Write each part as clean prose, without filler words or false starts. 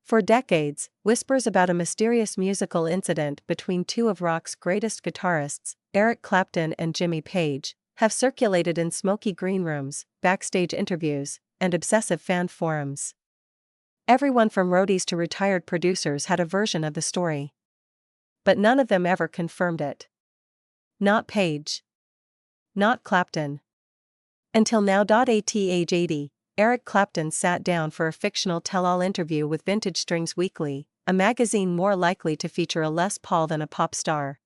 For decades, whispers about a mysterious musical incident between two of rock's greatest guitarists, Eric Clapton and Jimmy Page, have circulated in smoky green rooms, backstage interviews, and obsessive fan forums. Everyone from roadies to retired producers had a version of the story. But none of them ever confirmed it. Not Page. Not Clapton. Until now. At age 80, Eric Clapton sat down for a fictional tell-all interview with Vintage Strings Weekly, a magazine more likely to feature a Les Paul than a pop star.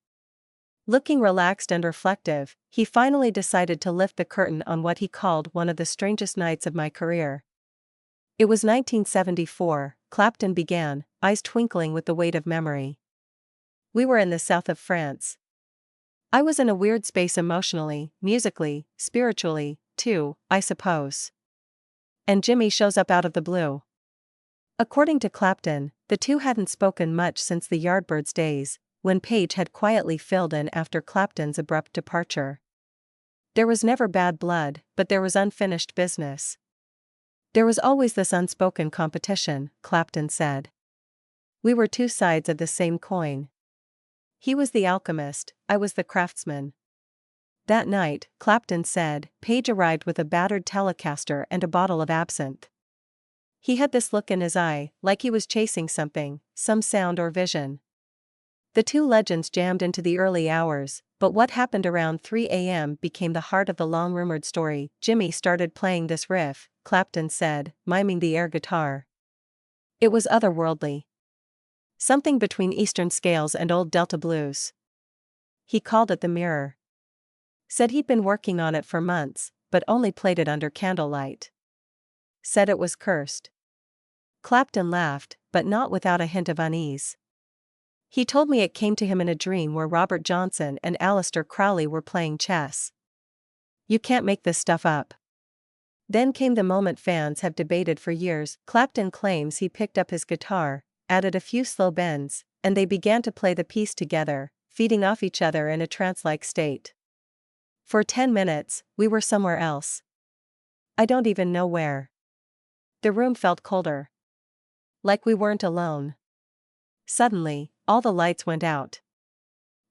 Looking relaxed and reflective, he finally decided to lift the curtain on what he called one of the strangest nights of my career. It was 1974, Clapton began, eyes twinkling with the weight of memory. We were in the south of France. I was in a weird space emotionally, musically, spiritually, too, I suppose. And Jimmy shows up out of the blue. According to Clapton, the two hadn't spoken much since the Yardbirds days, when Page had quietly filled in after Clapton's abrupt departure. There was never bad blood, but there was unfinished business. There was always this unspoken competition, Clapton said. We were two sides of the same coin. He was the alchemist, I was the craftsman. That night, Clapton said, Page arrived with a battered Telecaster and a bottle of absinthe. He had this look in his eye, like he was chasing something, some sound or vision. The two legends jammed into the early hours, but what happened around 3 a.m. became the heart of the long-rumored story. Jimmy started playing this riff, Clapton said, miming the air guitar. It was otherworldly. Something between Eastern scales and old Delta blues. He called it the mirror. Said he'd been working on it for months, but only played it under candlelight. Said it was cursed. Clapton laughed, but not without a hint of unease. He told me it came to him in a dream where Robert Johnson and Aleister Crowley were playing chess. You can't make this stuff up. Then came the moment fans have debated for years. Clapton claims he picked up his guitar, added a few slow bends, and they began to play the piece together, feeding off each other in a trance-like state. For 10 minutes, we were somewhere else. I don't even know where. The room felt colder. Like we weren't alone. Suddenly, all the lights went out.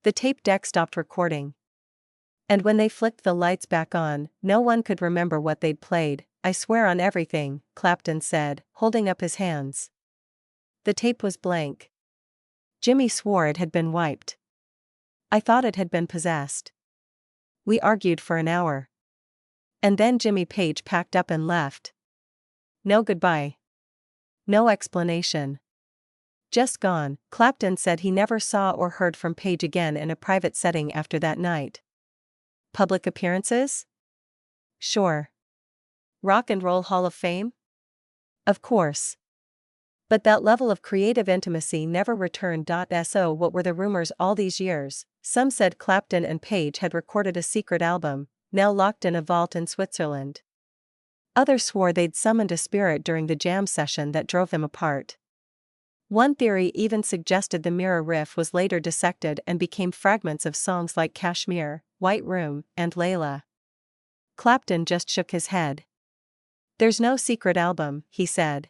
The tape deck stopped recording. And when they flicked the lights back on, no one could remember what they'd played. I swear on everything, Clapton said, holding up his hands. The tape was blank. Jimmy swore it had been wiped. I thought it had been possessed. We argued for an hour. And then Jimmy Page packed up and left. No goodbye. No explanation. Just gone. Clapton said he never saw or heard from Page again in a private setting after that night. Public appearances? Sure. Rock and Roll Hall of Fame? Of course. But that level of creative intimacy never returned. So what were the rumors all these years? Some said Clapton and Page had recorded a secret album, now locked in a vault in Switzerland. Others swore they'd summoned a spirit during the jam session that drove them apart. One theory even suggested the mirror riff was later dissected and became fragments of songs like Kashmir, White Room, and Layla. Clapton just shook his head. There's no secret album, he said.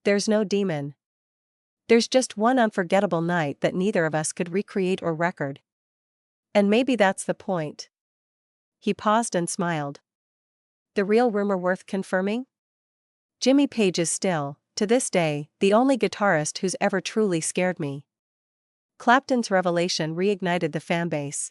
There's no demon. There's just one unforgettable night that neither of us could recreate or record. And maybe that's the point. He paused and smiled. The real rumor worth confirming? Jimmy Page is still, to this day, the only guitarist who's ever truly scared me. Clapton's revelation reignited the fanbase.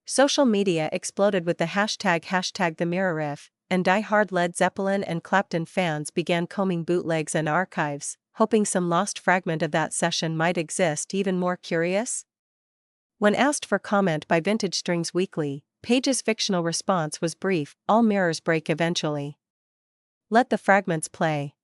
Social media exploded with the hashtag the mirror riff, and die-hard Led Zeppelin and Clapton fans began combing bootlegs and archives, hoping some lost fragment of that session might exist. Even more curious? When asked for comment by Vintage Strings Weekly, Page's fictional response was brief: all mirrors break eventually. Let the fragments play.